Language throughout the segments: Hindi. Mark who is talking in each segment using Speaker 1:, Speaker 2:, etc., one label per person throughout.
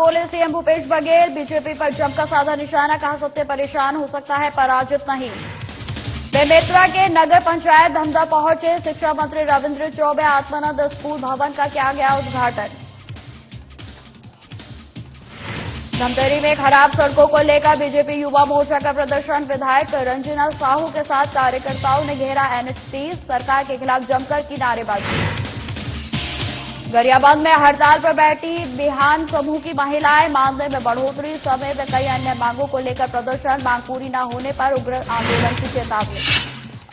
Speaker 1: बोले सीएम भूपेश बघेल। बीजेपी पर जमकर साधा निशाना, कहा सत्य परेशान हो सकता है पराजित नहीं। बेमेतरा के नगर पंचायत धमधा पहुंचे शिक्षा मंत्री रविंद्र चौबे। आत्मानंद स्कूल भवन का किया गया उद्घाटन। धमतरी में खराब सड़कों को लेकर बीजेपी युवा मोर्चा का प्रदर्शन। विधायक रंजना साहू के साथ कार्यकर्ताओं ने घेरा NH30। सरकार के खिलाफ जमकर की नारेबाजी। गरियाबंद में हड़ताल पर बैठी बिहान समूह की महिलाएं। मानदेय में बढ़ोतरी समेत कई अन्य मांगों को लेकर प्रदर्शन। मांग पूरी न होने पर उग्र आंदोलन की चेतावनी।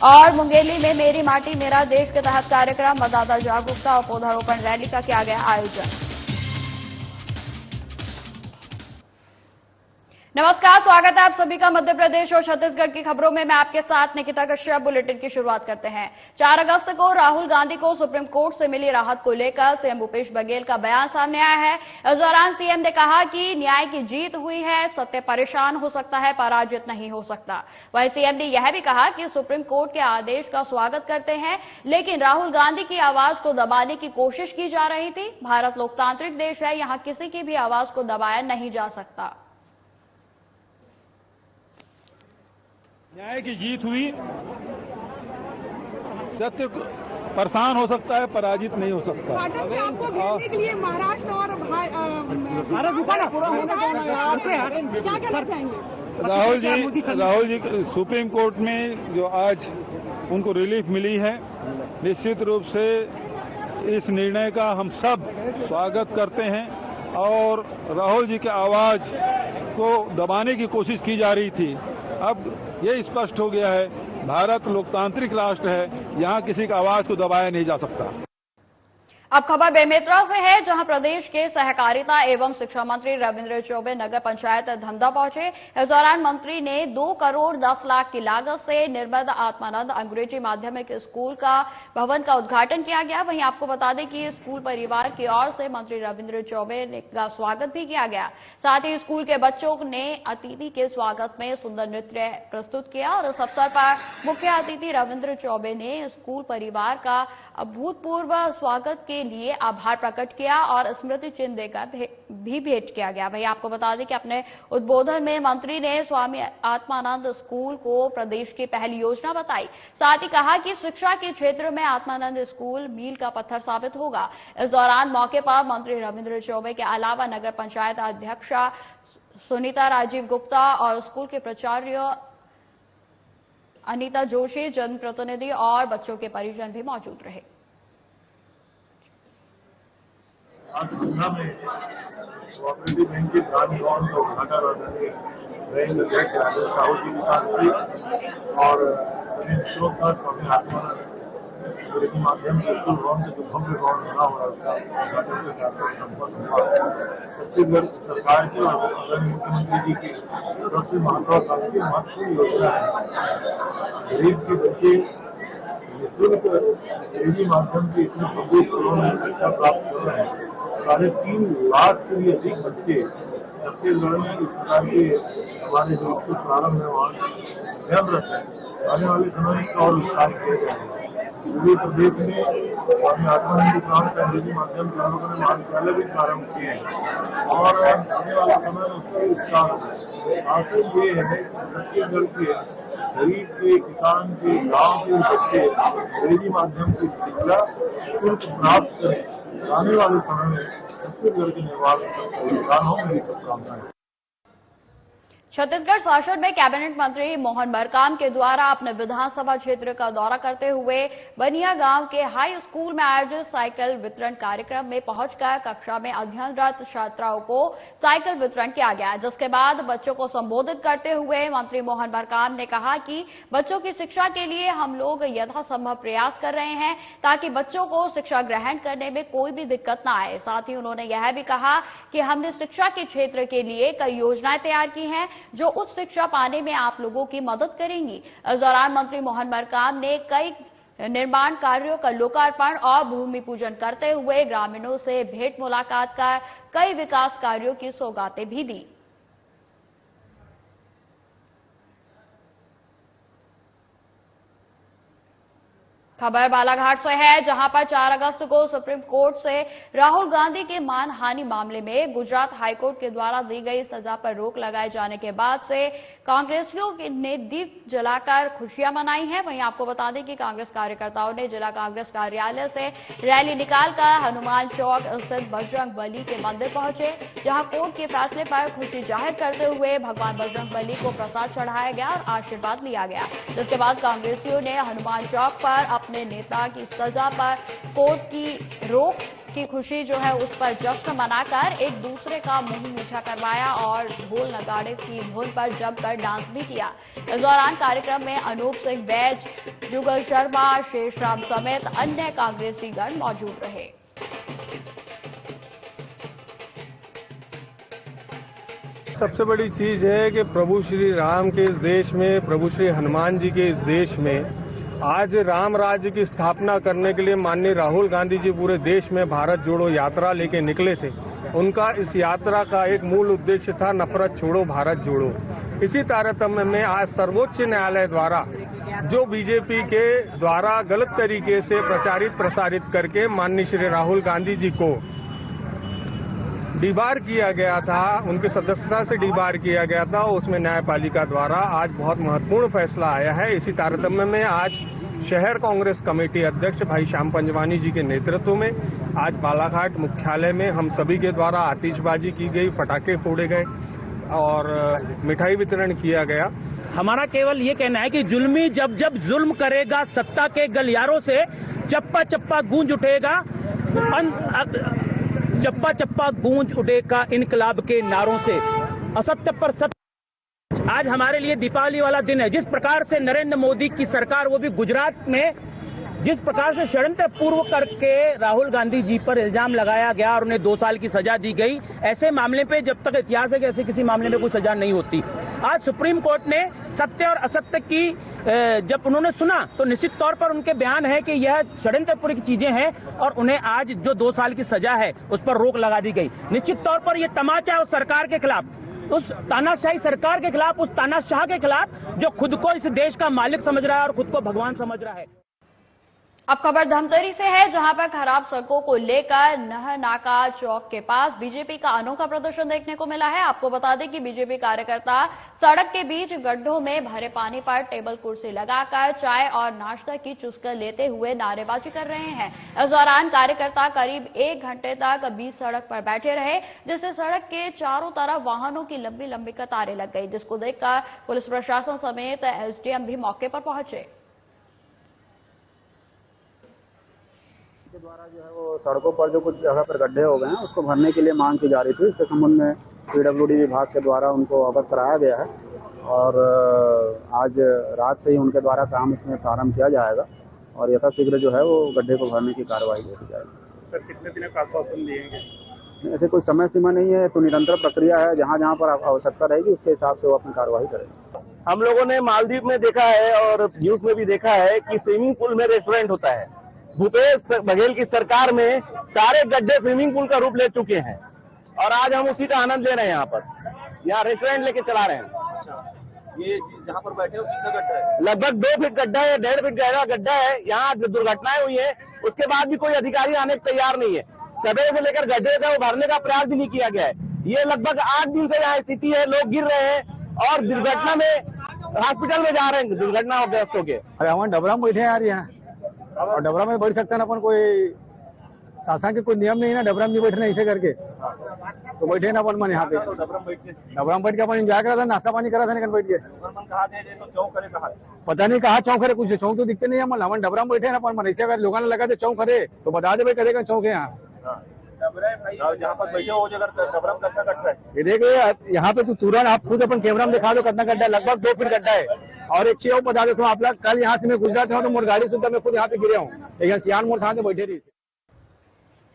Speaker 1: और मुंगेली में मेरी माटी मेरा देश के तहत कार्यक्रम, मतदाता जागरूकता और पौधारोपण रैली का किया गया आयोजन। नमस्कार, स्वागत है आप सभी का मध्य प्रदेश और छत्तीसगढ़ की खबरों में। मैं आपके साथ निकिता कश्यप। बुलेटिन की शुरुआत करते हैं। 4 अगस्त को राहुल गांधी को सुप्रीम कोर्ट से मिली राहत को लेकर सीएम भूपेश बघेल का बयान सामने आया है। इस दौरान सीएम ने कहा कि न्याय की जीत हुई है, सत्य परेशान हो सकता है, पराजित नहीं हो सकता। वहीं सीएम ने यह भी कहा कि सुप्रीम कोर्ट के आदेश का स्वागत करते हैं, लेकिन राहुल गांधी की आवाज को दबाने की कोशिश की जा रही थी। भारत लोकतांत्रिक देश है, यहां किसी की भी आवाज को दबाया नहीं जा सकता।
Speaker 2: न्याय की जीत हुई, सत्य परेशान हो सकता है, पराजित नहीं हो सकता।
Speaker 3: पाठक से आपको घेरने के लिए महाराष्ट्र और क्या कहना चाहेंगे?
Speaker 2: राहुल जी सुप्रीम कोर्ट में जो आज उनको रिलीफ मिली है, निश्चित रूप से इस निर्णय का हम सब स्वागत करते हैं। और राहुल जी की आवाज को दबाने की कोशिश की जा रही थी, अब ये स्पष्ट हो गया है भारत लोकतांत्रिक राष्ट्र है, यहां किसी का आवाज को दबाया नहीं जा सकता।
Speaker 1: अब खबर बेमेतरा से है, जहां प्रदेश के सहकारिता एवं शिक्षा मंत्री रविंद्र चौबे नगर पंचायत धमधा पहुंचे। इस दौरान मंत्री ने 2 करोड़ 10 लाख की लागत से निर्मित आत्मानंद अंग्रेजी माध्यमिक स्कूल का भवन का उद्घाटन किया गया। वहीं आपको बता दें कि स्कूल परिवार की ओर से मंत्री रविंद्र चौबे का स्वागत भी किया गया। साथ ही स्कूल के बच्चों ने अतिथि के स्वागत में सुंदर नृत्य प्रस्तुत किया और इस अवसर पर मुख्य अतिथि रविंद्र चौबे ने स्कूल परिवार का अभूतपूर्व स्वागत के लिए आभार प्रकट किया और स्मृति चिन्ह देकर भी भेंट किया गया। वहीं आपको बता दें कि अपने उद्बोधन में मंत्री ने स्वामी आत्मानंद स्कूल को प्रदेश की पहली योजना बताई। साथ ही कहा कि शिक्षा के क्षेत्र में आत्मानंद स्कूल मील का पत्थर साबित होगा। इस दौरान मौके पर मंत्री रविंद्र चौबे के अलावा नगर पंचायत अध्यक्षा सुनीता राजीव गुप्ता और स्कूल के प्राचार्य अनीता जोशी, जनप्रतिनिधि और बच्चों के परिजन भी मौजूद रहे।
Speaker 4: आज धमधा में कोऑपरेटिव बैंक के ब्रांच भवन का उद्घाटन आदरणीय बैंक अध्यक्ष रविंद्र साहू जी के साथ किया और मित्रों के साथ स्वामी आत्मानंद अंग्रेजी माध्यम के स्कूल भवन के जो भव्य भवन बना हुआ है उसका उद्घाटन के साथ संपन्न हुआ। छत्तीसगढ़ सरकार की और आदरणीय मुख्यमंत्री जी की सबसे महत्वाकांक्षी महत्वपूर्ण योजना है। गरीब के बच्चे निःशुल्क अंग्रेजी माध्यम के इतने पब्लिक स्कूलों में शिक्षा प्राप्त कर रहे हैं। 3.5 लाख से भी अधिक बच्चे छत्तीसगढ़ में इस प्रकार के हमारे जो स्कूल प्रारंभ है वहाँ से अध्ययनरत है। आने वाले समय में इसका और विस्तार किया जाएगा। पूरे प्रदेश में स्वामी आत्मानंद ग्राम से अंग्रेजी माध्यम के लोगों ने महाविद्यालय भी प्रारंभ किए हैं और आने वाले समय में उसका विस्तार होगा। आशय ये है कि छत्तीसगढ़ के गरीब के, किसान के, गांव के बच्चे अंग्रेजी माध्यम की शिक्षा शुल्क प्राप्त करें। आने वाले समय में छत्तीसगढ़ के निर्माण में सबका योगदान हो, मेरी शुभकामनाएं।
Speaker 1: छत्तीसगढ़ शासन में कैबिनेट मंत्री मोहन मरकाम के द्वारा अपने विधानसभा क्षेत्र का दौरा करते हुए बनिया गांव के हाई स्कूल में आयोजित साइकिल वितरण कार्यक्रम में पहुंचकर कक्षा में अध्ययनरत छात्राओं को साइकिल वितरण किया गया, जिसके बाद बच्चों को संबोधित करते हुए मंत्री मोहन मरकाम ने कहा कि बच्चों की शिक्षा के लिए हम लोग यथासंभव प्रयास कर रहे हैं ताकि बच्चों को शिक्षा ग्रहण करने में कोई भी दिक्कत न आए। साथ ही उन्होंने यह भी कहा कि हमने शिक्षा के क्षेत्र के लिए कई योजनाएं तैयार की हैं जो उच्च शिक्षा पाने में आप लोगों की मदद करेंगी। इस दौरान मंत्री मोहन मरकाम ने कई निर्माण कार्यों का लोकार्पण और भूमि पूजन करते हुए ग्रामीणों से भेंट मुलाकात कर कई विकास कार्यों की सौगातें भी दी। खबर बालाघाट से है, जहां पर 4 अगस्त को सुप्रीम कोर्ट से राहुल गांधी के मानहानि मामले में गुजरात हाईकोर्ट के द्वारा दी गई सजा पर रोक लगाए जाने के बाद से कांग्रेसियों ने दीप जलाकर खुशियां मनाई हैं। वहीं आपको बता दें कि कांग्रेस कार्यकर्ताओं ने जिला कांग्रेस कार्यालय से रैली निकालकर हनुमान चौक स्थित बजरंग बली के मंदिर पहुंचे, जहां कोर्ट के फैसले पर खुशी जाहिर करते हुए भगवान बजरंग बली को प्रसाद चढ़ाया गया और आशीर्वाद लिया गया। जिसके बाद कांग्रेसियों ने हनुमान चौक पर अपने नेता की सजा पर कोर्ट की रोक की खुशी जो है उस पर जश्न मनाकर एक दूसरे का मुंह मीठा करवाया और ढोल नगाड़े की धुन पर जमकर डांस भी किया। इस दौरान कार्यक्रम में अनूप सिंह बैज, जुगल शर्मा, शेषराम समेत अन्य कांग्रेसीगण मौजूद रहे।
Speaker 5: सबसे बड़ी चीज है कि प्रभु श्री राम के इस देश में, प्रभु श्री हनुमान जी के इस देश में आज राम राज्य की स्थापना करने के लिए माननीय राहुल गांधी जी पूरे देश में भारत जोड़ो यात्रा लेके निकले थे। उनका इस यात्रा का एक मूल उद्देश्य था नफरत छोड़ो भारत जोड़ो। इसी तारतम्य में आज सर्वोच्च न्यायालय द्वारा जो बीजेपी के द्वारा गलत तरीके से प्रचारित प्रसारित करके माननीय श्री राहुल गांधी जी को डिबार किया गया था, उनकी सदस्यता से डिबार किया गया था, उसमें न्यायपालिका द्वारा आज बहुत महत्वपूर्ण फैसला आया है। इसी तारतम्य में आज शहर कांग्रेस कमेटी अध्यक्ष भाई श्याम पंजवानी जी के नेतृत्व में आज बालाघाट मुख्यालय में हम सभी के द्वारा आतिशबाजी की गई, पटाखे फोड़े गए और मिठाई वितरण किया गया।
Speaker 6: हमारा केवल ये कहना है कि जुल्मी जब जब जुल्म करेगा सत्ता के गलियारों से चप्पा चप्पा गूंज उठेगा, चप्पा चप्पा गूंज उठेगा इनकलाब के नारों से, असत्य पर सत्य। आज हमारे लिए दीपावली वाला दिन है। जिस प्रकार से नरेंद्र मोदी की सरकार, वो भी गुजरात में, जिस प्रकार से षड्यंत्र पूर्व करके राहुल गांधी जी पर इल्जाम लगाया गया और उन्हें 2 साल की सजा दी गई, ऐसे मामले पे जब तक इतिहास है कि ऐसे किसी मामले में कोई सजा नहीं होती। आज सुप्रीम कोर्ट ने सत्य और असत्य की जब उन्होंने सुना तो निश्चित तौर पर उनके बयान है कि यह षड्यंत्रपूर्ण की चीजें हैं और उन्हें आज जो 2 साल की सजा है उस पर रोक लगा दी गई। निश्चित तौर पर यह तमाचा है उस सरकार के खिलाफ, उस तानाशाही सरकार के खिलाफ, उस तानाशाह के खिलाफ जो खुद को इस देश का मालिक समझ रहा है और खुद को भगवान समझ रहा है।
Speaker 1: अब खबर धमतरी से है, जहां पर खराब सड़कों को लेकर नहर नाका चौक के पास बीजेपी का अनोखा प्रदर्शन देखने को मिला है। आपको बता दें कि बीजेपी कार्यकर्ता सड़क के बीच गड्ढों में भरे पानी पर टेबल कुर्सी लगाकर चाय और नाश्ता की चुस्कर लेते हुए नारेबाजी कर रहे हैं। इस दौरान कार्यकर्ता करीब 1 घंटे तक बीच सड़क पर बैठे रहे, जिससे सड़क के चारों तरफ वाहनों की लंबी लंबी कतारें लग गई, जिसको देखकर पुलिस प्रशासन समेत एसडीएम भी मौके पर पहुंचे।
Speaker 7: के द्वारा जो है वो सड़कों पर जो कुछ जगह पर गड्ढे हो गए हैं उसको भरने के लिए मांग की जा रही थी। इसके संबंध में पीडब्ल्यूडी विभाग के द्वारा उनको अवगत कराया गया है और आज रात से ही उनके द्वारा काम इसमें प्रारंभ किया जाएगा और यथाशीघ्र जो है वो गड्ढे को भरने की कार्रवाई की जाएगी।
Speaker 5: सर, कितने दिन का आश्वासन दिएंगे?
Speaker 7: ऐसे कोई समय सीमा नहीं है, तो निरंतर प्रक्रिया है। जहाँ जहाँ पर आवश्यकता रहेगी उसके हिसाब से वो अपनी कार्रवाई करेंगे।
Speaker 6: हम लोगों ने मालदीव में देखा है और न्यूज में भी देखा है कि स्विमिंग पूल में रेस्टोरेंट होता है। भूपेश बघेल की सरकार में सारे गड्ढे स्विमिंग पूल का रूप ले चुके हैं और आज हम उसी का आनंद ले रहे हैं। यहाँ रेस्टोरेंट लेके चला रहे हैं।
Speaker 7: ये जहाँ पर बैठे हो कितना गड्ढा है?
Speaker 6: लगभग 2 फीट गड्ढा है, 1.5 फीट गहरा गड्ढा है। यहाँ दुर्घटनाएं हुई है, उसके बाद भी कोई अधिकारी आने को तैयार नहीं है। सवेरे से लेकर गड्ढे का भरने का प्रयास भी नहीं किया गया है। ये लगभग 8 दिन से यहाँ स्थिति है, लोग गिर रहे हैं और दुर्घटना में हॉस्पिटल में जा रहे हैं दुर्घटना ग्रस्त होके।
Speaker 7: अरे हमारे डबरा में बैठे यार यहाँ, और डबरा में बैठ सकते हैं अपन, कोई शासन के कोई नियम नहीं है ना डबरा में नहीं बैठना ऐसे करके, तो बैठे ना अपन मन यहाँ पे डबरा में बैठ के अपन एंजॉय करा था, नाश्ता पानी करा था निकल बैठ के। पता नहीं कहा चौक करे, कुछ चौक तो दिखते नहीं है मन, हम डबरा में बैठे ना अपन मन ऐसे अगर लोगों ने लगा दे चौक करे तो बता दे भाई करेगा चौक है यहाँ।
Speaker 4: जहाँ पर बैठे हो जगह डबरा में कितना गड्ढा है?
Speaker 7: ये देखिए यहाँ पे तो तुरंत आप खुद अपन कैमरा में दिखा दो कितना गड्ढा है। लगभग 2 फीट गड्ढा है। और एक चीज बता देता हूँ आप लोग, कल यहाँ से मैं गुजरात हूँ तो मोर गाड़ी सुनता मैं खुद यहाँ पे गिरे हूँ, लेकिन सियान मोड़ साथ में बैठे रही।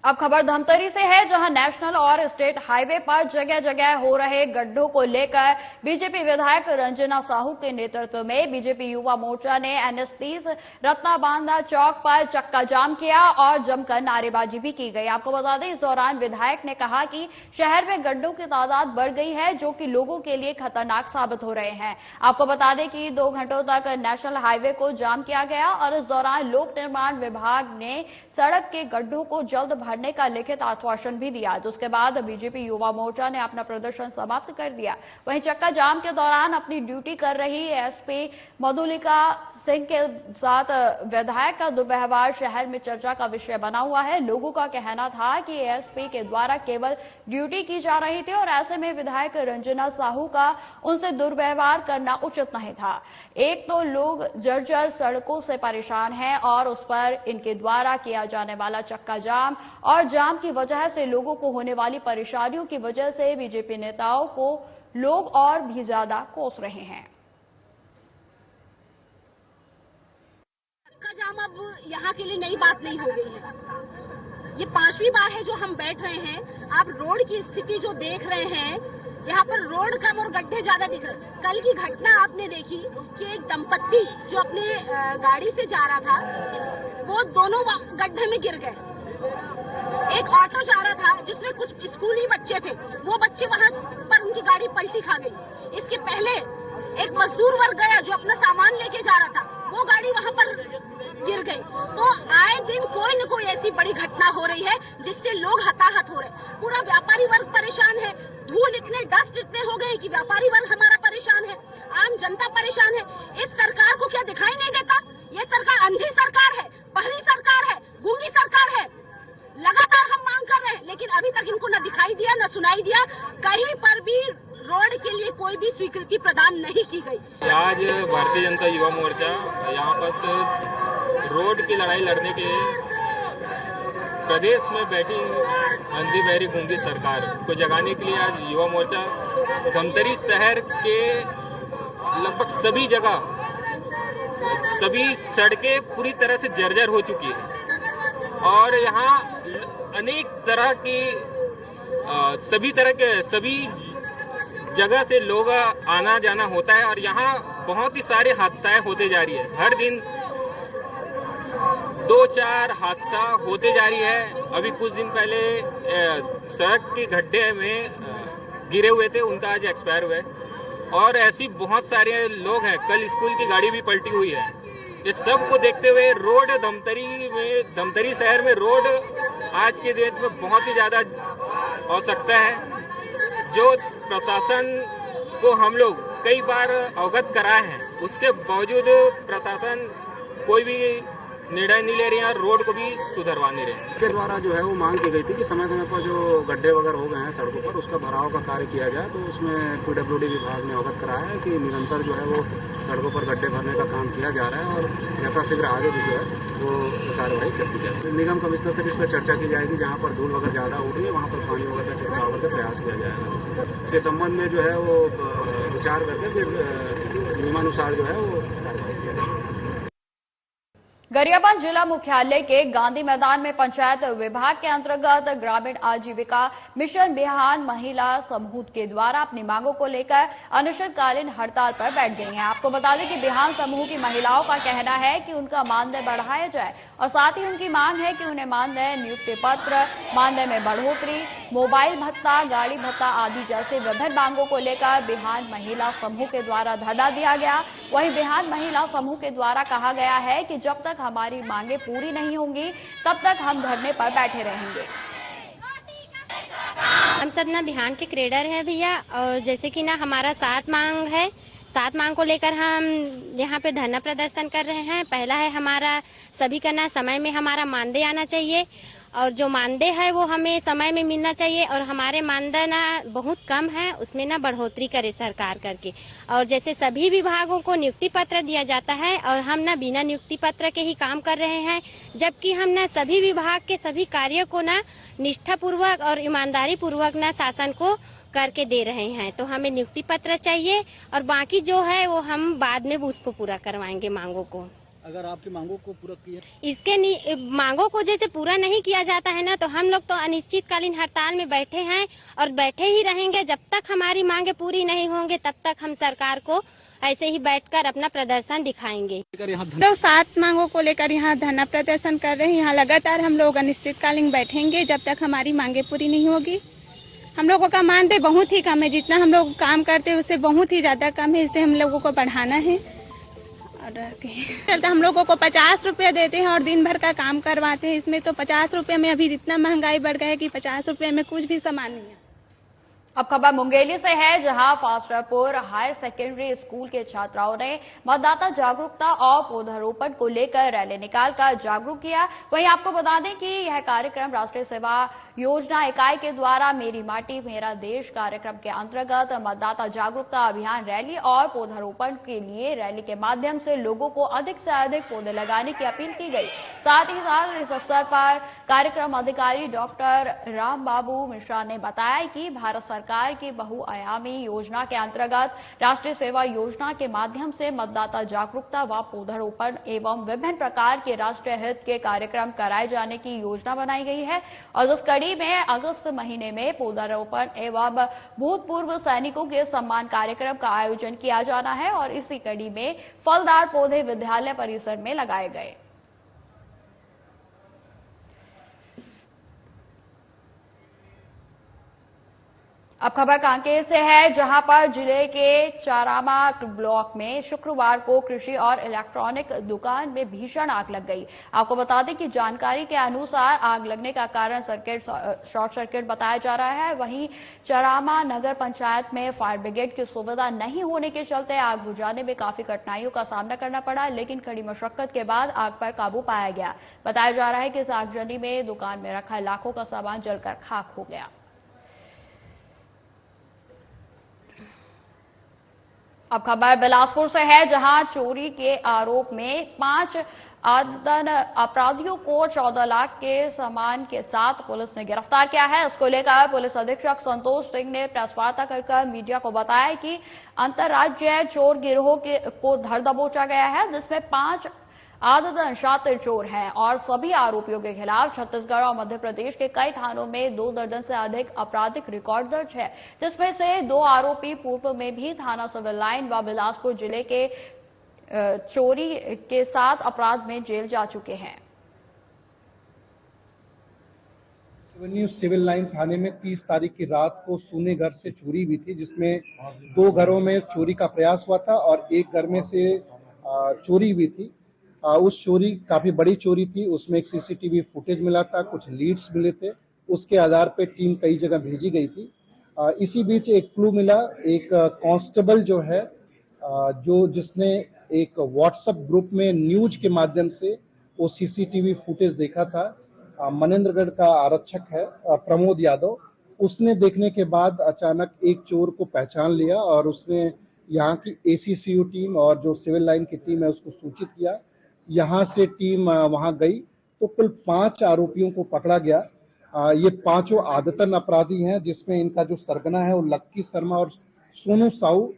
Speaker 1: अब खबर धमतरी से है, जहां नेशनल और स्टेट हाईवे पर जगह जगह हो रहे गड्ढों को लेकर बीजेपी विधायक रंजना साहू के नेतृत्व में बीजेपी युवा मोर्चा ने NH 30 रत्नाबांधा चौक पर चक्का जाम किया और जमकर नारेबाजी भी की गई। आपको बता दें, इस दौरान विधायक ने कहा कि शहर में गड्ढों की तादाद बढ़ गई है, जो कि लोगों के लिए खतरनाक साबित हो रहे हैं। आपको बता दें कि 2 घंटों तक नेशनल हाईवे को जाम किया गया और इस दौरान लोक निर्माण विभाग ने सड़क के गड्ढों को जल्द भरने का लिखित आश्वासन भी दिया, जिसके बाद बीजेपी युवा मोर्चा ने अपना प्रदर्शन समाप्त कर दिया। वहीं चक्का जाम के दौरान अपनी ड्यूटी कर रही एसपी मधुलिका सिंह के साथ विधायक का दुर्व्यवहार शहर में चर्चा का विषय बना हुआ है। लोगों का कहना था कि एसपी के द्वारा केवल ड्यूटी की जा रही थी और ऐसे में विधायक रंजना साहू का उनसे दुर्व्यवहार करना उचित नहीं था। एक तो लोग जर्जर सड़कों से परेशान हैं और उस पर इनके द्वारा किया जाने वाला चक्का जाम और जाम की वजह से लोगों को होने वाली परेशानियों की वजह से बीजेपी नेताओं को लोग और भी ज्यादा कोस रहे हैं।
Speaker 8: चक्का जाम अब यहाँ के लिए नई बात नहीं हो गई है। ये 5वीं बार है जो हम बैठ रहे हैं। आप रोड की स्थिति जो देख रहे हैं, यहाँ पर रोड कम और गड्ढे ज्यादा दिख रहे हैं। कल की घटना आपने देखी कि एक दंपत्ति जो अपने गाड़ी से जा रहा था, वो दोनों गड्ढे में गिर गए। एक ऑटो जा रहा था जिसमें कुछ स्कूली बच्चे थे, वो बच्चे वहां पर उनकी गाड़ी पलटी खा गई। इसके पहले एक मजदूर वर्ग गया जो अपना सामान लेके जा रहा था, वो गाड़ी वहां पर गिर गई। तो आए दिन कोई न कोई ऐसी बड़ी घटना हो रही है जिससे लोग हताहत हो रहे हैं। पूरा व्यापारी वर्ग परेशान है। धूल इतने डस्ट इतने हो गए कि व्यापारी वर्ग हमारा परेशान है, आम जनता परेशान है। इस सरकार को क्या दिखाई नहीं देता? ये सरकार अंधी सरकार है, बहरी सरकार है, गूंगी सरकार है। लगातार हम मांग कर रहे हैं, लेकिन अभी तक इनको न दिखाई दिया न सुनाई दिया। कहीं पर भी रोड के लिए कोई भी स्वीकृति प्रदान नहीं की गई।
Speaker 9: आज भारतीय जनता युवा मोर्चा यहाँ पर रोड की लड़ाई लड़ने के प्रदेश में बैठी अंधी बहरी गूंगी सरकार को जगाने के लिए आज युवा मोर्चा धमतरी शहर के लगभग सभी जगह, सभी सड़कें पूरी तरह से जर्जर हो चुकी है और यहाँ अनेक तरह की सभी जगह से लोग आना जाना होता है और यहाँ बहुत ही सारे हादसाएं होते जा रही है। हर दिन 2-4 हादसा होते जा रही है। अभी कुछ दिन पहले सड़क के गड्ढे में गिरे हुए थे, उनका आज एक्सपायर हुआ है और ऐसी बहुत सारे लोग हैं। कल स्कूल की गाड़ी भी पलटी हुई है। इस सब को देखते हुए रोड धमतरी शहर में रोड आज के डेट में बहुत ही ज्यादा आवश्यकता है। जो प्रशासन को हम लोग कई बार अवगत कराए हैं, उसके बावजूद प्रशासन कोई भी निर्णय नहीं ले रहे हैं और रोड को भी सुधरवा नहीं रहे।
Speaker 7: के द्वारा जो है वो मांग की गई थी कि समय समय पर जो गड्ढे वगैरह हो गए हैं सड़कों पर, उसका भराव का कार्य किया जाए। तो उसमें PWD विभाग ने अवगत कराया है कि निरंतर जो है वो सड़कों पर गड्ढे भरने का काम किया जा रहा है और यथाशीघ्र आगे भी जो है वो कार्रवाई करती जाएगी। निगम कमिश्नर से भी इस पर चर्चा की जाएगी। जहाँ पर धूल वगैरह ज्यादा हो रही है वहाँ पर पानी वगैरह का छिड़काव करके प्रयास किया जाएगा। इसके संबंध में जो है वो विचार करके फिर नियमानुसार जो है वो कार्रवाई किया जाएगा।
Speaker 1: गरियाबंद जिला मुख्यालय के गांधी मैदान में पंचायत विभाग के अंतर्गत ग्रामीण आजीविका मिशन बिहान महिला समूह के द्वारा अपनी मांगों को लेकर अनिश्चितकालीन हड़ताल पर बैठ गई हैं। आपको बता दें कि बिहान समूह की महिलाओं का कहना है कि उनका मानदेय बढ़ाया जाए और साथ ही उनकी मांग है कि उन्हें मानदेय नियुक्ति पत्र, मानदेय में बढ़ोतरी, मोबाइल भत्ता, गाड़ी भत्ता आदि जैसे विभिन्न मांगों को लेकर बिहान महिला समूह के द्वारा धरना दिया गया। वहीं बिहान महिला समूह के द्वारा कहा गया है कि जब तक हमारी मांगे पूरी नहीं होंगी तब तक हम धरने पर बैठे रहेंगे।
Speaker 10: हम सब ना बिहान के क्रेडर है भैया, और जैसे कि ना हमारा 7 मांग है। 7 मांग को लेकर हम यहाँ पे धरना प्रदर्शन कर रहे हैं। पहला है हमारा सभी का ना समय में हमारा मानदेय आना चाहिए और जो मानदेय है वो हमें समय में मिलना चाहिए और हमारे मानदेय ना बहुत कम है, उसमें ना बढ़ोतरी करे सरकार करके। और जैसे सभी विभागों को नियुक्ति पत्र दिया जाता है और हम ना बिना नियुक्ति पत्र के ही काम कर रहे हैं, जबकि हम ना सभी विभाग के सभी कार्यों को ना निष्ठापूर्वक और ईमानदारी पूर्वक ना शासन को करके दे रहे हैं। तो हमें नियुक्ति पत्र चाहिए और बाकी जो है वो हम बाद में उसको पूरा करवाएंगे मांगों को।
Speaker 11: अगर आपकी मांगों को पूरा किया,
Speaker 10: इसके मांगों को जैसे पूरा नहीं किया जाता है ना, तो हम लोग तो अनिश्चितकालीन हड़ताल में बैठे हैं और बैठे ही रहेंगे। जब तक हमारी मांगे पूरी नहीं होंगे तब तक हम सरकार को ऐसे ही बैठकर अपना प्रदर्शन दिखाएंगे।
Speaker 3: तो 7 मांगों को लेकर यहाँ धरना प्रदर्शन कर रहे हैं। यहाँ लगातार हम लोग अनिश्चितकालीन बैठेंगे जब तक हमारी मांगे पूरी नहीं होगी। हम लोगों का मानदेय बहुत ही कम है, जितना हम लोग काम करते हैं उससे बहुत ही ज्यादा कम है। इसे हम लोगों को बढ़ाना है। और चलते हम लोगों को 50 रुपये देते हैं और दिन भर का काम करवाते हैं। इसमें तो 50 रुपये में अभी इतना महंगाई बढ़ गया है कि 50 रुपये में कुछ भी सामान नहीं है।
Speaker 1: अब खबर मुंगेली से है, जहां फास्टरपुर हायर सेकेंडरी स्कूल के छात्राओं ने मतदाता जागरूकता और पौधारोपण को लेकर रैली निकालकर जागरूक किया। वहीं आपको बता दें कि यह कार्यक्रम राष्ट्रीय सेवा योजना इकाई के द्वारा मेरी माटी मेरा देश कार्यक्रम के अंतर्गत मतदाता जागरूकता अभियान रैली और पौधारोपण के लिए रैली के माध्यम से लोगों को अधिक से अधिक पौधे लगाने की अपील की गई। साथ ही साथ इस अवसर पर कार्यक्रम अधिकारी डॉक्टर राम बाबू मिश्रा ने बताया कि भारत सरकार की बहुआयामी योजना के अंतर्गत राष्ट्रीय सेवा योजना के माध्यम से मतदाता जागरूकता व पौधारोपण एवं विभिन्न प्रकार के राष्ट्रीय हित के कार्यक्रम कराए जाने की योजना बनाई गई है। और इस कड़ी में अगस्त महीने में पौधारोपण एवं भूतपूर्व सैनिकों के सम्मान कार्यक्रम का आयोजन किया जाना है और इसी कड़ी में फलदार पौधे विद्यालय परिसर में लगाए गए। अब खबर कांकेर से है, जहां पर जिले के चारामा ब्लॉक में शुक्रवार को कृषि और इलेक्ट्रॉनिक दुकान में भीषण आग लग गई। आपको बता दें कि जानकारी के अनुसार आग लगने का कारण शॉर्ट सर्किट बताया जा रहा है। वहीं चारामा नगर पंचायत में फायर ब्रिगेड की सुविधा नहीं होने के चलते आग बुझाने में काफी कठिनाइयों का सामना करना पड़ा, लेकिन कड़ी मशक्कत के बाद आग पर काबू पाया गया। बताया जा रहा है कि इस आगजनी में दुकान में रखा लाखों का सामान जलकर खाक हो गया। अब खबर बिलासपुर से है, जहां चोरी के आरोप में 5 आदतन अपराधियों को 14 लाख के सामान के साथ पुलिस ने गिरफ्तार किया है। इसको लेकर पुलिस अधीक्षक संतोष सिंह ने प्रेस वार्ता कर मीडिया को बताया कि अंतर्राज्यीय चोर गिरोह को धर दबोचा गया है, जिसमें 5 आदतन शातिर चोर हैं और सभी आरोपियों के खिलाफ छत्तीसगढ़ और मध्य प्रदेश के कई थानों में 2 दर्जन से अधिक आपराधिक रिकॉर्ड दर्ज है, जिसमें से 2 आरोपी पूर्व में भी थाना सिविल लाइन व बिलासपुर जिले के चोरी के 7 अपराध में जेल जा चुके हैं।
Speaker 12: सिविल लाइन थाने में 30 तारीख की रात को सूने घर से चोरी हुई थी, जिसमें 2 घरों में चोरी का प्रयास हुआ था और एक घर में से चोरी हुई थी। उस चोरी काफी बड़ी चोरी थी, उसमें एक सीसीटीवी फुटेज मिला था, कुछ लीड्स मिले थे, उसके आधार पे टीम कई जगह भेजी गई थी। इसी बीच एक क्लू मिला, एक कांस्टेबल जो है जिसने एक व्हाट्सएप ग्रुप में न्यूज के माध्यम से वो सीसीटीवी फुटेज देखा था, मनेंद्रगढ़ का आरक्षक है प्रमोद यादव। उसने देखने के बाद अचानक एक चोर को पहचान लिया और उसने यहाँ की एसीसीयू टीम और जो सिविल लाइन की टीम है उसको सूचित किया। यहाँ से टीम वहां गई तो कुल 5 आरोपियों को पकड़ा गया। ये 5 आदतन अपराधी हैं, जिसमें इनका जो सरगना है वो लक्की शर्मा और सोनू साहू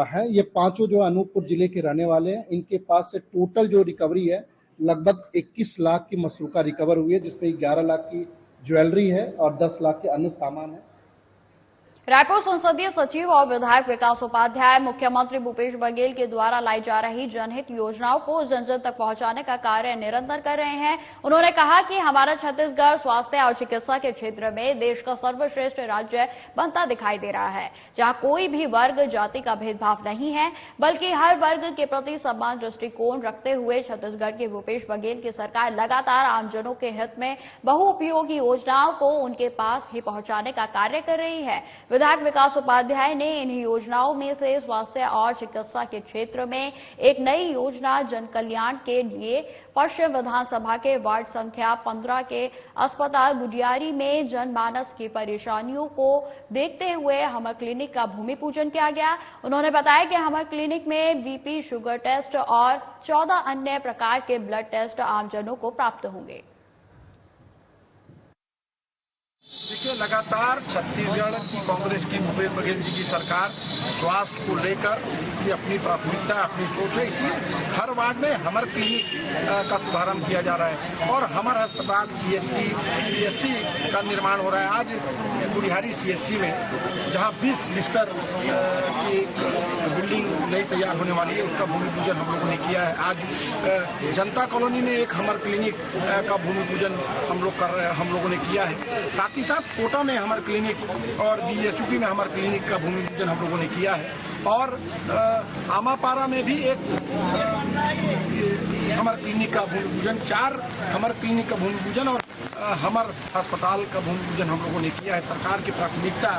Speaker 12: है। ये 5 जो अनूपपुर जिले के रहने वाले हैं। इनके पास से टोटल जो रिकवरी है लगभग 21 लाख की मसरूका रिकवर हुई है, जिसमें 11 लाख की ज्वेलरी है और 10 लाख के अन्य सामान है।
Speaker 1: रायपुर संसदीय सचिव और विधायक विकास उपाध्याय मुख्यमंत्री भूपेश बघेल के द्वारा लाई जा रही जनहित योजनाओं को जन जन तक पहुंचाने का कार्य निरंतर कर रहे हैं। उन्होंने कहा कि हमारा छत्तीसगढ़ स्वास्थ्य और चिकित्सा के क्षेत्र में देश का सर्वश्रेष्ठ राज्य बनता दिखाई दे रहा है, जहां कोई भी वर्ग जाति का भेदभाव नहीं है, बल्कि हर वर्ग के प्रति समान दृष्टिकोण रखते हुए छत्तीसगढ़ के भूपेश बघेल की सरकार लगातार आमजनों के हित में बहुउपयोगी योजनाओं को उनके पास ही पहुंचाने का कार्य कर रही है। विधायक विकास उपाध्याय ने इन योजनाओं में से स्वास्थ्य और चिकित्सा के क्षेत्र में एक नई योजना जन कल्याण के लिए पश्चिम विधानसभा के वार्ड संख्या 15 के अस्पताल गुडियारी में जनमानस की परेशानियों को देखते हुए हमर क्लिनिक का भूमि पूजन किया गया। उन्होंने बताया कि हमर क्लिनिक में बीपी, शुगर टेस्ट और 14 अन्य प्रकार के ब्लड टेस्ट आमजनों को प्राप्त होंगे।
Speaker 13: देखिए, लगातार छत्तीसगढ़ की कांग्रेस की
Speaker 12: भूपेश बघेल जी की सरकार स्वास्थ्य को लेकर ये अपनी प्राथमिकता, अपनी सोच है। इसलिए हर वार्ड में हमर क्लिनिक का शुभारंभ किया जा रहा है और हमर अस्पताल CSC, PSC का निर्माण हो रहा है। आज गुड़िहारी CSC में जहां 20 बिस्तर की बिल्डिंग नई तैयार होने वाली है, उसका भूमि पूजन हम लोगों ने किया है। आज जनता कॉलोनी में एक हमर क्लिनिक का भूमि पूजन हम लोगों ने किया है। साथ ही साथ कोटा में हमर क्लिनिक और BSUP में हमर क्लिनिक का भूमि पूजन हम लोगों ने किया है और आमापारा में भी एक हमर क्लिनिक का भूमि पूजन, 4 हमर क्लिनिक का भूमि पूजन और हमर अस्पताल का भूमि पूजन हम लोगों ने किया है। सरकार की प्राथमिकता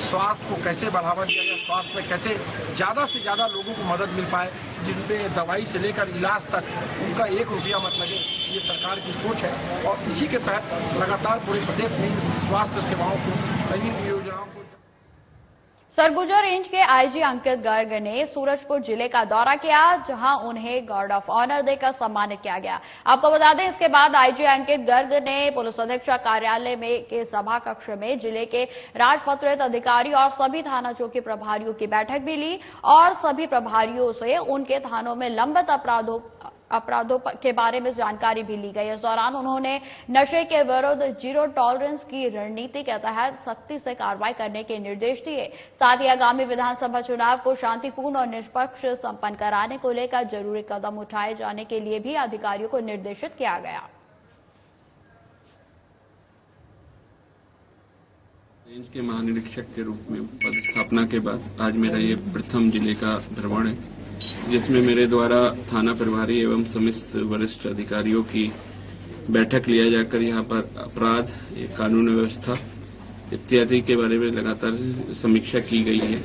Speaker 12: स्वास्थ्य को कैसे बढ़ावा दिया जाए, स्वास्थ्य में कैसे ज्यादा से ज्यादा लोगों को मदद मिल पाए, जिनमें दवाई से लेकर इलाज तक उनका 1 रुपया मत लगे, ये सरकार की सोच है। और इसी के तहत लगातार पूरे प्रदेश में स्वास्थ्य सेवाओं को, कई योजनाओं को।
Speaker 1: सरगुजा रेंज के IG अंकित गर्ग ने सूरजपुर जिले का दौरा किया, जहां उन्हें गार्ड ऑफ ऑनर देकर सम्मानित किया गया। आपको बता दें, इसके बाद IG अंकित गर्ग ने पुलिस अधीक्षक कार्यालय के सभा कक्ष में जिले के राजपत्रित अधिकारी और सभी थाना चौकी प्रभारियों की बैठक भी ली और सभी प्रभारियों से उनके थानों में लंबित अपराधों के बारे में जानकारी भी ली गई। इस दौरान उन्होंने नशे के विरुद्ध जीरो टॉलरेंस की रणनीति के तहत सख्ती से कार्रवाई करने के निर्देश दिए। साथ ही आगामी विधानसभा चुनाव को शांतिपूर्ण और निष्पक्ष संपन्न कराने को लेकर जरूरी कदम उठाए जाने के लिए भी अधिकारियों को निर्देशित किया गया।
Speaker 11: रेंज के महानिरीक्षक के रूप में पदस्थापना के बाद आज मेरा ये प्रथम जिले का भ्रमण है, जिसमें मेरे द्वारा थाना प्रभारी एवं समस्त वरिष्ठ अधिकारियों की बैठक लिया जाकर यहाँ पर अपराध, कानून व्यवस्था इत्यादि के बारे में लगातार समीक्षा की गई है।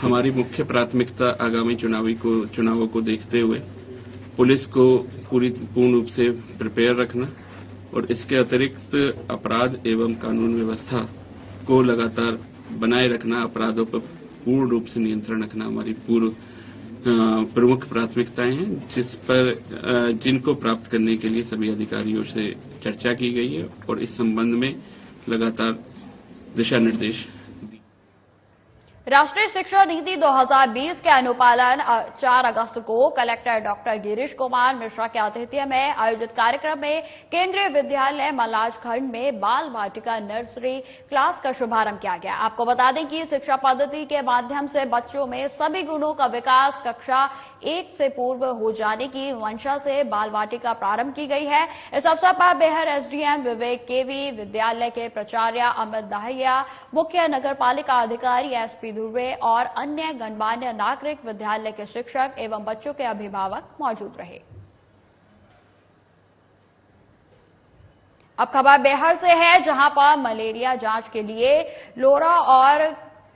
Speaker 11: हमारी मुख्य प्राथमिकता आगामी चुनावों को देखते हुए पुलिस को पूर्ण रूप से प्रिपेयर रखना और इसके अतिरिक्त अपराध एवं कानून व्यवस्था को लगातार बनाए रखना, अपराधों पर पूर्ण रूप से नियंत्रण रखना हमारी प्रमुख प्राथमिकताएं हैं, जिनको प्राप्त करने के लिए सभी अधिकारियों से चर्चा की गई है और इस संबंध में लगातार दिशा निर्देश।
Speaker 1: राष्ट्रीय शिक्षा नीति 2020 के अनुपालन 4 अगस्त को कलेक्टर डॉक्टर गिरीश कुमार मिश्रा के आतिथ्य में आयोजित कार्यक्रम में केंद्रीय विद्यालय मलाज खंड में बाल वाटिका नर्सरी क्लास का शुभारंभ किया गया। आपको बता दें कि शिक्षा पद्धति के माध्यम से बच्चों में सभी गुणों का विकास कक्षा 1 से पूर्व हो जाने की मंशा से बाल वाटिका प्रारंभ की गई है। इस अवसर पर बेहर SDM विवेक केवी, विद्यालय के प्राचार्य अमित दाहिया, मुख्य नगर पालिका अधिकारी SP ध्रुवे और अन्य गणमान्य नागरिक, विद्यालय के शिक्षक एवं बच्चों के अभिभावक मौजूद रहे। अब खबर बेहर से है, जहां पर मलेरिया जांच के लिए लोरा और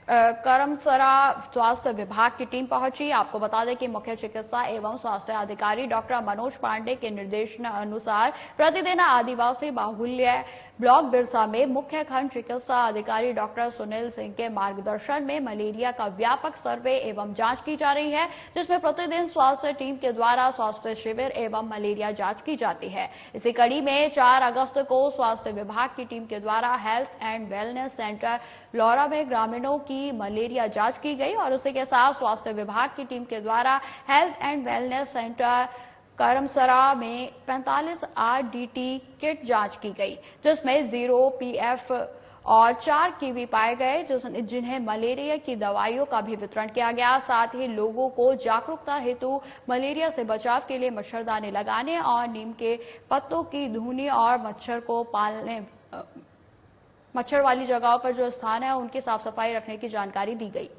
Speaker 1: करमसरा स्वास्थ्य विभाग की टीम पहुंची। आपको बता दें कि मुख्य चिकित्सा एवं स्वास्थ्य अधिकारी डॉक्टर मनोज पांडे के निर्देशन अनुसार प्रतिदिन आदिवासी बाहुल्य ब्लॉक बिरसा में मुख्य खंड चिकित्सा अधिकारी डॉक्टर सुनील सिंह के मार्गदर्शन में मलेरिया का व्यापक सर्वे एवं जांच की जा रही है, जिसमें प्रतिदिन स्वास्थ्य टीम के द्वारा स्वास्थ्य शिविर एवं मलेरिया जांच की जाती है। इसी कड़ी में 4 अगस्त को स्वास्थ्य विभाग की टीम के द्वारा हेल्थ एंड वेलनेस सेंटर लौरा में ग्रामीणों की मलेरिया जांच की गई और उसी के साथ स्वास्थ्य विभाग की टीम के द्वारा हेल्थ एंड वेलनेस सेंटर करमसरा में 45 RDT किट जांच की गई, जिसमें 0 PF और 4 कीवी पाए गए, जिन्हें मलेरिया की दवाइयों का भी वितरण किया गया। साथ ही लोगों को जागरूकता हेतु मलेरिया से बचाव के लिए मच्छरदानी लगाने और नीम के पत्तों की धुनी और मच्छर को पालने, मच्छर वाली जगहों पर जो स्थान है उनकी साफ सफाई रखने की जानकारी दी गई।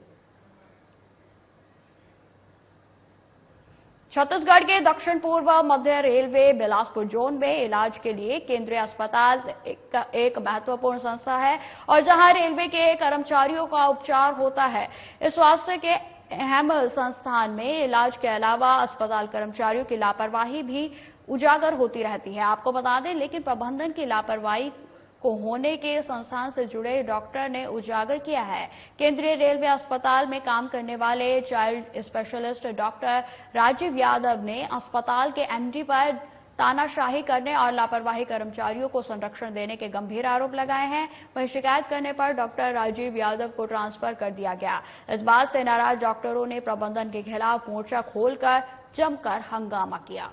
Speaker 1: छत्तीसगढ़ के दक्षिण पूर्व मध्य रेलवे बिलासपुर जोन में इलाज के लिए केंद्रीय अस्पताल एक महत्वपूर्ण संस्था है और जहां रेलवे के कर्मचारियों का उपचार होता है। इस स्वास्थ्य के अहम संस्थान में इलाज के अलावा अस्पताल कर्मचारियों की लापरवाही भी उजागर होती रहती है। आपको बता दें, लेकिन प्रबंधन की लापरवाही को होने के संस्थान से जुड़े डॉक्टर ने उजागर किया है। केंद्रीय रेलवे अस्पताल में काम करने वाले child specialist doctor Rajeev Yadav ने अस्पताल के MD पर तानाशाही करने और लापरवाही कर्मचारियों को संरक्षण देने के गंभीर आरोप लगाए हैं। वहीं शिकायत करने पर डॉक्टर राजीव यादव को ट्रांसफर कर दिया गया। इस बात से नाराज डॉक्टरों ने प्रबंधन के खिलाफ मोर्चा खोलकर जमकर हंगामा किया।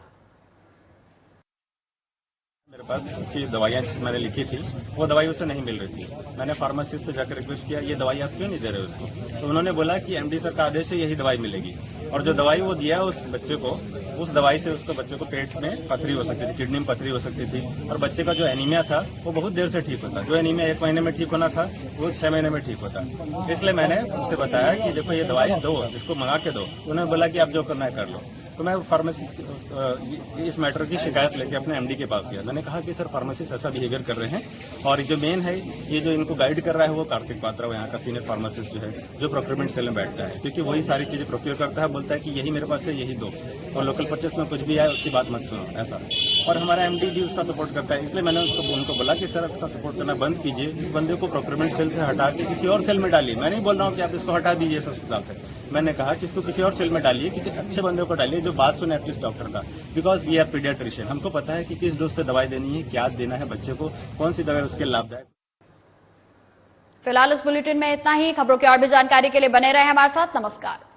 Speaker 13: मेरे पास उसकी दवाइयां मैंने लिखी थी, वो दवाई उसे नहीं मिल रही थी। मैंने फार्मासिस्ट से जाकर रिक्वेस्ट किया, ये दवाई आप क्यों नहीं दे रहे उसको? तो उन्होंने बोला कि एमडी सर का आदेश है, यही दवाई मिलेगी। और जो दवाई वो दिया उस बच्चे को, उस दवाई से उसको बच्चे को पेट में पथरी हो सकती थी, किडनी में पथरी हो सकती थी, और बच्चे का जो एनीमिया था वो बहुत देर से ठीक होता। जो एनीमिया 1 महीने में ठीक होना था वो 6 महीने में ठीक होता। इसलिए मैंने उससे बताया कि देखो ये दवाई दो, इसको मंगा के दो। उन्होंने बोला कि आप जो करना है कर लो। तो मैं फार्मासिस्ट इस मैटर की शिकायत लेके अपने एमडी के पास गया। मैंने कहा कि सर फार्मासिस्ट ऐसा बिहेवियर कर रहे हैं, और जो मेन है ये जो इनको गाइड कर रहा है वो कार्तिक पात्रा, वो यहाँ का सीनियर फार्मासिस्ट जो है, जो प्रोक्योरमेंट सेल में बैठता है, क्योंकि वही सारी चीजें प्रोक्योर करता है, बोलता है कि यही मेरे पास है, यही दो, और लोकल परचेस में कुछ भी आए उसकी बात मत सुनो, ऐसा। और हमारा एमडी भी उसका सपोर्ट करता है। इसलिए मैंने उनको बोला कि सर उसका सपोर्ट करना बंद कीजिए, इस बंदे को प्रोक्योरमेंट सेल से हटा के किसी और सेल में डालिए। मैं नहीं बोल रहा हूँ कि आप इसको हटा दीजिए इस अस्पताल से, मैंने कहा कि इसको किसी और सेल में डालिए, किसी अच्छे बंदे को डालिए जो बात सुने एटलीस्ट डॉक्टर का। बिकॉज वी आर पीडियाट्रिशियन, हमको पता है कि किस डोज पे दवाई देनी है, क्या देना है बच्चे को, कौन सी दवाई उसके लाभदायक।
Speaker 1: फिलहाल इस बुलेटिन में इतना ही। खबरों की और भी जानकारी के लिए बने रहे हमारे साथ। नमस्कार।